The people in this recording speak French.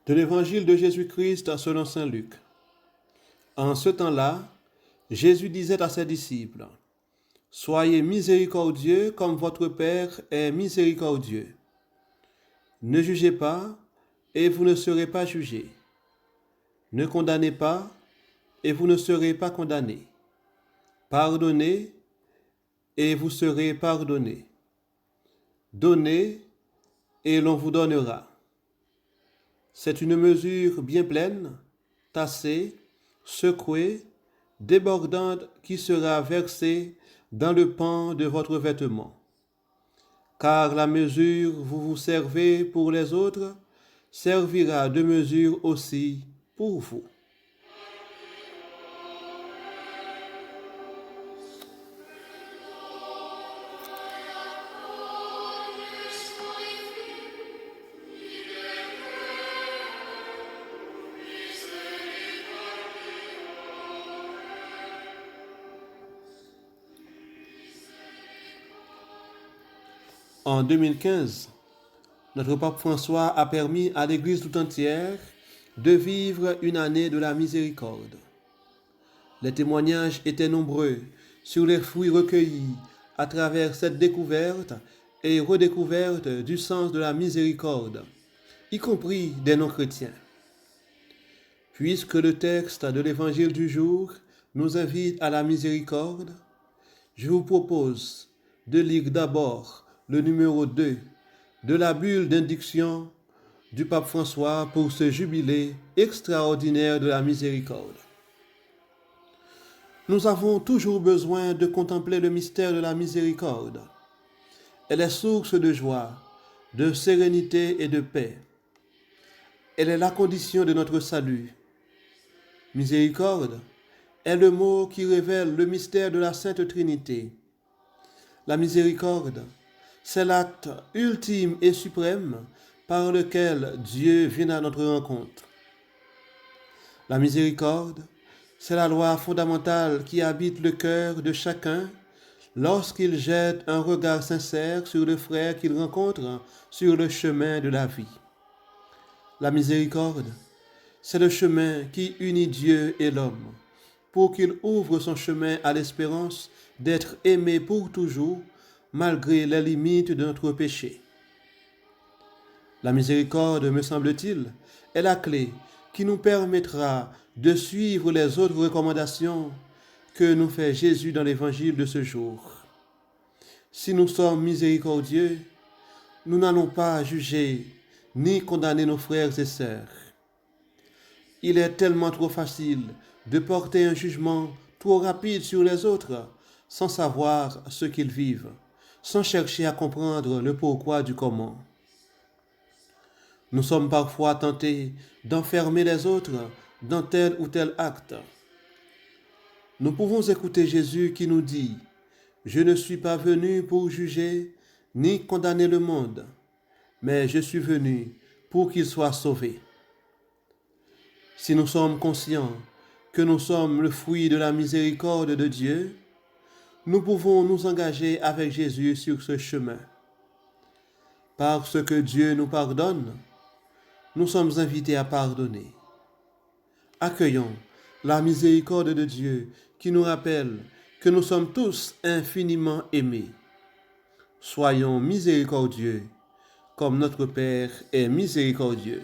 De l'évangile de Jésus-Christ selon saint Luc. En ce temps-là, Jésus disait à ses disciples, « Soyez miséricordieux comme votre Père est miséricordieux. Ne jugez pas, et vous ne serez pas jugés. Ne condamnez pas, et vous ne serez pas condamnés. Pardonnez, et vous serez pardonnés. Donnez, et l'on vous donnera. C'est une mesure bien pleine, tassée, secouée, débordante qui sera versée dans le pan de votre vêtement. Car la mesure où vous servez pour les autres servira de mesure aussi pour vous. » En 2015, notre pape François a permis à l'Église tout entière de vivre une année de la miséricorde. Les témoignages étaient nombreux sur les fruits recueillis à travers cette découverte et redécouverte du sens de la miséricorde, y compris des non-chrétiens. Puisque le texte de l'Évangile du jour nous invite à la miséricorde, je vous propose de lire d'abord le numéro 2 de la bulle d'indiction du pape François pour ce jubilé extraordinaire de la miséricorde. Nous avons toujours besoin de contempler le mystère de la miséricorde. Elle est source de joie, de sérénité et de paix. Elle est la condition de notre salut. Miséricorde est le mot qui révèle le mystère de la Sainte Trinité. La miséricorde, c'est l'acte ultime et suprême par lequel Dieu vient à notre rencontre. La miséricorde, c'est la loi fondamentale qui habite le cœur de chacun lorsqu'il jette un regard sincère sur le frère qu'il rencontre sur le chemin de la vie. La miséricorde, c'est le chemin qui unit Dieu et l'homme pour qu'il ouvre son chemin à l'espérance d'être aimé pour toujours malgré les limites de notre péché. La miséricorde, me semble-t-il, est la clé qui nous permettra de suivre les autres recommandations que nous fait Jésus dans l'évangile de ce jour. Si nous sommes miséricordieux, nous n'allons pas juger ni condamner nos frères et sœurs. Il est tellement trop facile de porter un jugement trop rapide sur les autres sans savoir ce qu'ils vivent, sans chercher à comprendre le pourquoi du comment. Nous sommes parfois tentés d'enfermer les autres dans tel ou tel acte. Nous pouvons écouter Jésus qui nous dit « Je ne suis pas venu pour juger ni condamner le monde, mais je suis venu pour qu'il soit sauvé. » Si nous sommes conscients que nous sommes le fruit de la miséricorde de Dieu, nous pouvons nous engager avec Jésus sur ce chemin. Parce que Dieu nous pardonne, nous sommes invités à pardonner. Accueillons la miséricorde de Dieu qui nous rappelle que nous sommes tous infiniment aimés. Soyons miséricordieux comme notre Père est miséricordieux.